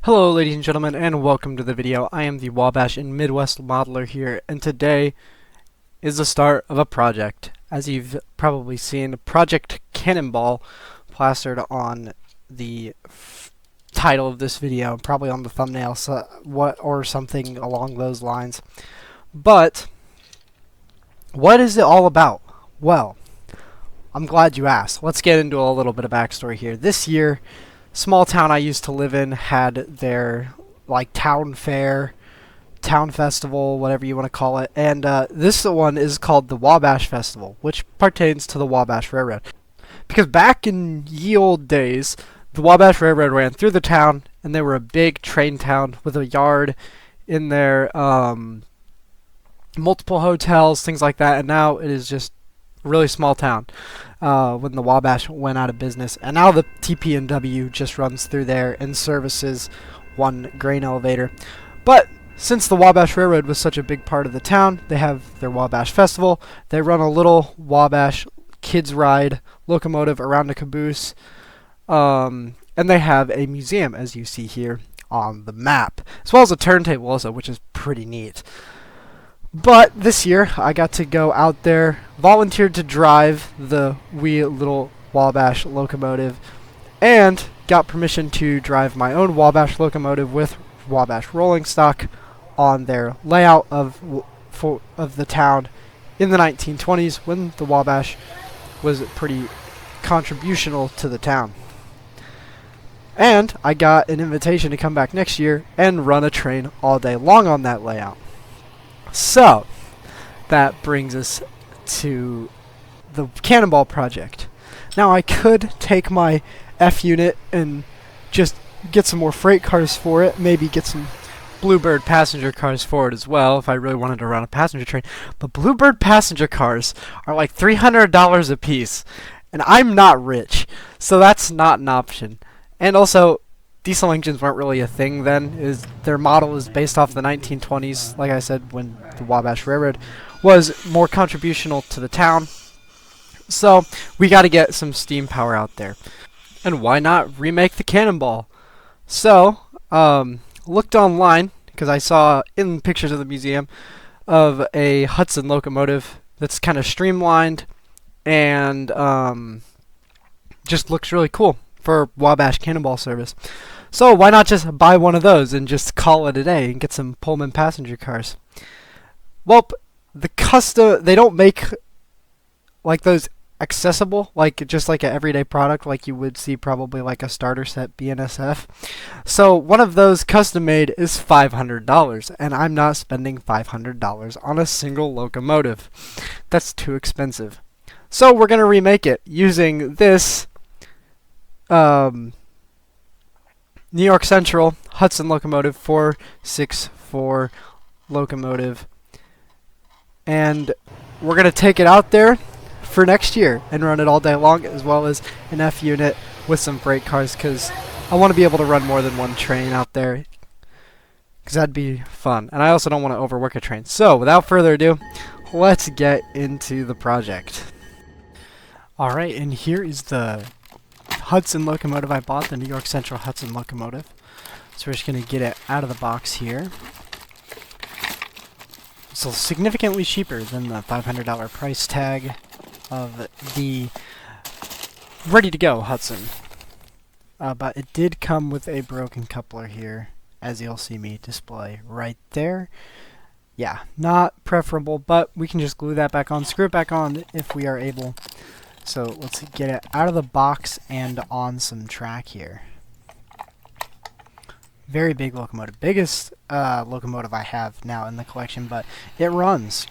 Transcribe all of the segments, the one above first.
Hello ladies and gentlemen, and welcome to the video. I am the Wabash and Midwest Modeler here, and today is the start of a project. As you've probably seen, Project Cannonball plastered on the title of this video, probably on the thumbnail, or something along those lines. But what is it all about? Well, I'm glad you asked. Let's get into a little bit of backstory here. This year, small town I used to live in had their town fair, town festival, whatever you want to call it, and this one is called the Wabash Festival, which pertains to the Wabash Railroad. Because back in ye old days, the Wabash Railroad ran through the town, and they were a big train town with a yard in there, multiple hotels, things like that, and now it is just a really small town. When the Wabash went out of business, and now the TP&W just runs through there and services one grain elevator. But since the Wabash Railroad was such a big part of the town, they have their Wabash Festival. They run a little Wabash kids ride locomotive around a caboose, and they have a museum, as you see here on the map, as well as a turntable also, which is pretty neat. But this year, I got to go out there, volunteered to drive the wee little Wabash locomotive, and got permission to drive my own Wabash locomotive with Wabash rolling stock on their layout of the town in the 1920s, when the Wabash was pretty contributional to the town. And I got an invitation to come back next year and run a train all day long on that layout. So, that brings us to the Cannonball project. Now, I could take my F unit and just get some more freight cars for it, maybe get some Bluebird passenger cars for it as well, if I really wanted to run a passenger train. But Bluebird passenger cars are like $300 a piece, and I'm not rich, so that's not an option. And also, diesel engines weren't really a thing then. Their model is based off the 1920s, like I said, when the Wabash Railroad was more contributional to the town. So we got to get some steam power out there. And why not remake the Cannonball? So, looked online, because I saw in pictures of the museum of a Hudson locomotive that's kind of streamlined and just looks really cool for Wabash Cannonball service. So why not just buy one of those and just call it a day and get some Pullman passenger cars? Well, they don't make like those accessible, just like an everyday product, like you would see probably like a starter set BNSF. So one of those custom made is $500, and I'm not spending $500 on a single locomotive. That's too expensive. So we're gonna remake it using this New York Central Hudson locomotive 464 locomotive, and we're going to take it out there for next year and run it all day long, as well as an F unit with some freight cars, because I want to be able to run more than one train out there, because that'd be fun, and I also don't want to overwork a train. So without further ado, let's get into the project. Alright, and here is the Hudson locomotive I bought, the New York Central Hudson locomotive. So we're just going to get it out of the box here. So significantly cheaper than the $500 price tag of the ready-to-go Hudson. But it did come with a broken coupler here, as you'll see me display right there. Yeah, not preferable, but we can just glue that back on, screw it back on if we are able. So let's get it out of the box and on some track here. Very big locomotive. Biggest locomotive I have now in the collection, but it runs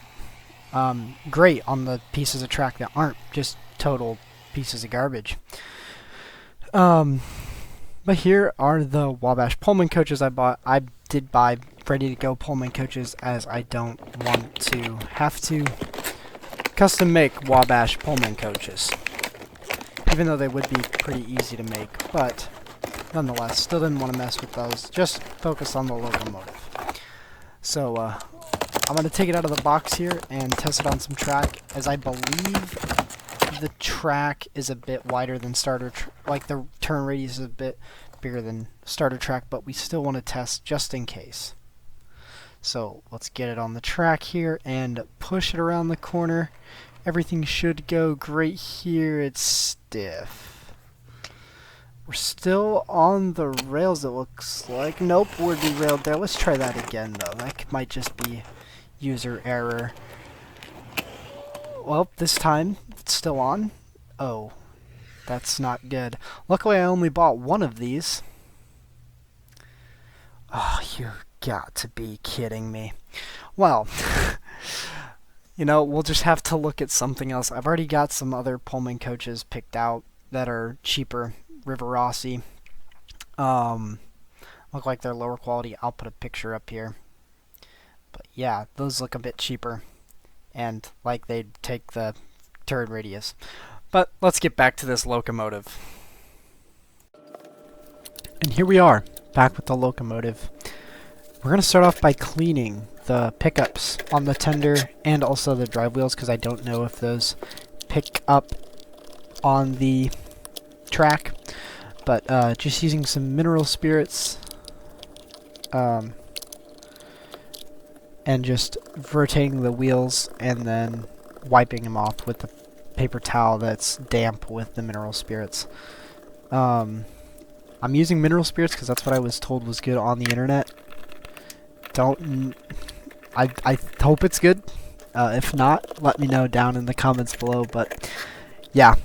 great on the pieces of track that aren't just total pieces of garbage. But here are the Wabash Pullman coaches I bought. I did buy ready-to-go Pullman coaches, as I don't want to have to custom make Wabash Pullman coaches, even though they would be pretty easy to make, but nonetheless, still didn't want to mess with those, just focus on the locomotive. So I'm going to take it out of the box here and test it on some track, as I believe the track is a bit wider than starter, the turn radius is a bit bigger than starter track, but we still want to test just in case. So let's get it on the track here and push it around the corner. Everything should go great here. It's stiff. We're still on the rails, it looks like. Nope, we're derailed there. Let's try that again, though. That might just be user error. Well, this time, it's still on. Oh, that's not good. Luckily, I only bought one of these. Oh, you got to be kidding me. Well, you know, we'll just have to look at something else. I've already got some other Pullman coaches picked out that are cheaper. River Rossi. Look like they're lower quality. I'll put a picture up here. But yeah, those look a bit cheaper. And like they'd take the turn radius. But let's get back to this locomotive. And here we are, back with the locomotive. We're going to start off by cleaning the pickups on the tender and also the drive wheels, because I don't know if those pick up on the track. But just using some mineral spirits and just rotating the wheels and then wiping them off with the paper towel that's damp with the mineral spirits. I'm using mineral spirits because that's what I was told was good on the internet. I hope it's good. If not, let me know down in the comments below. But yeah,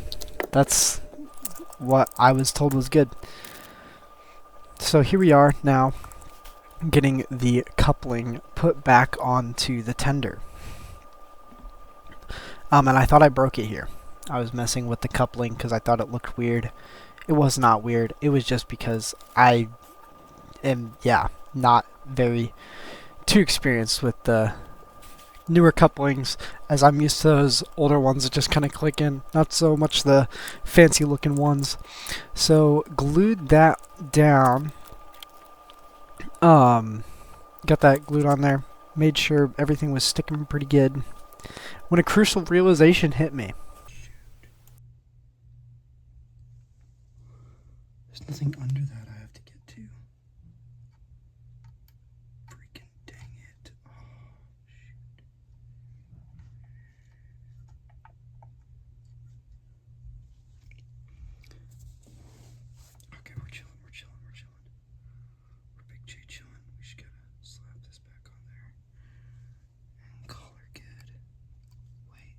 that's what I was told was good. So here we are now, getting the coupling put back onto the tender. And I thought I broke it here. I was messing with the coupling because I thought it looked weird. It was not weird. It was just because I am, not very too experienced with the newer couplings, as I'm used to those older ones that just kind of click in, not so much the fancy looking ones. So glued that down, got that glued on there, made sure everything was sticking pretty good, when a crucial realization hit me. There's nothing under that I have to get to. Freaking dang it. Oh, shoot. Okay, we're chilling. We're Big J chilling. We just gotta slap this back on there. And call her good. Wait.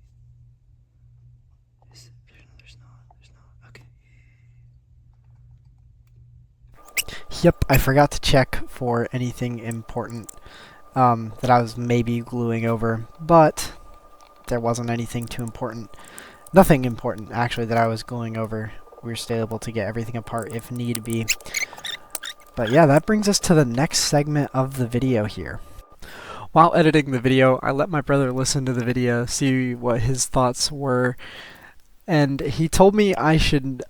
Is it? There's not. Okay. Yep, I forgot to check for anything important that I was maybe gluing over, but there wasn't anything too important. Nothing important, actually, that I was gluing over. We were still able to get everything apart if need be. But yeah, that brings us to the next segment of the video here. While editing the video, I let my brother listen to the video, see what his thoughts were, and he told me I should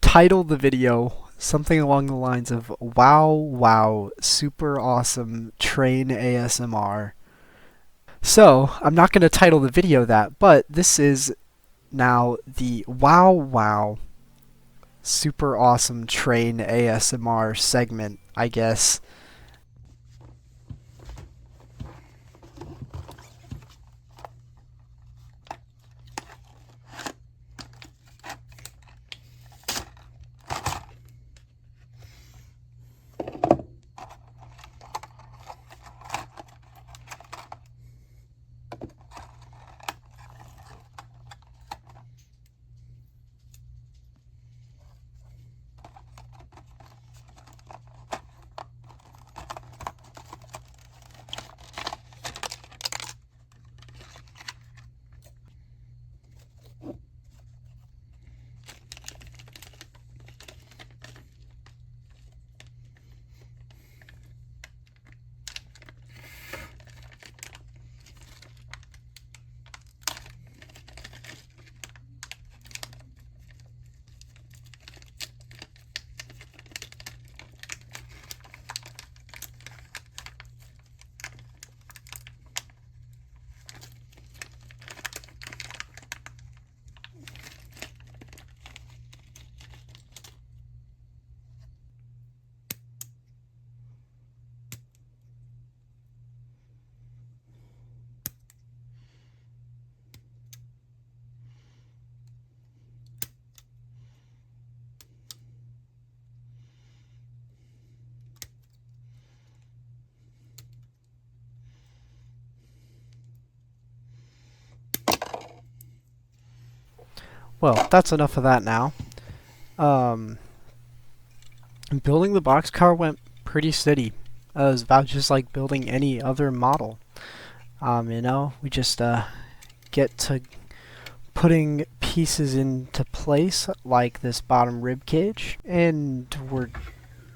title the video something along the lines of wow, super awesome train ASMR. So, I'm not going to title the video that, but this is now the wow, super awesome train ASMR segment, I guess. well, that's enough of that now. Building the boxcar went pretty steady. It was about just like building any other model. You know, we just get to putting pieces into place like this bottom rib cage, and we're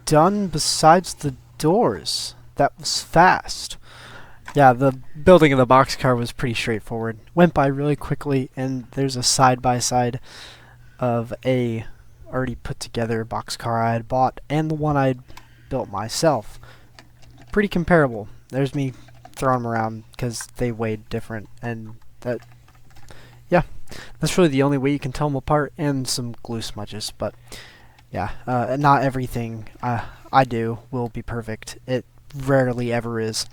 done besides the doors. That was fast. Yeah, the building of the boxcar was pretty straightforward. Went by really quickly, and there's a side-by-side of a already put together boxcar I had bought and the one I had built myself. Pretty comparable. There's me throwing them around because they weighed different, and that, yeah, that's really the only way you can tell them apart, and some glue smudges. But yeah, not everything I do will be perfect. It rarely ever is.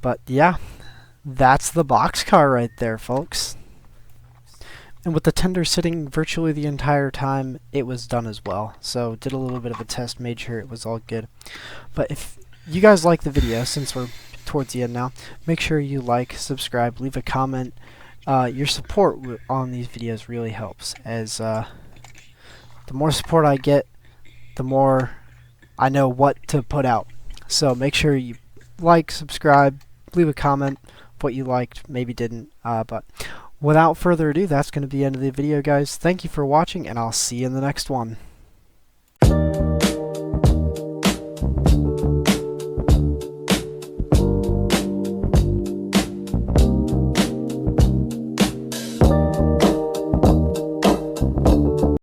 But yeah, that's the boxcar right there, folks. And with the tender sitting virtually the entire time, it was done as well. So did a little bit of a test, made sure it was all good. But if you guys like the video, since we're towards the end now, make sure you like, subscribe, leave a comment. Your support on these videos really helps, as the more support I get, the more I know what to put out. So make sure you like, subscribe, leave a comment what you liked, maybe didn't, but without further ado, that's going to be the end of the video, guys. Thank you for watching, and I'll see you in the next one.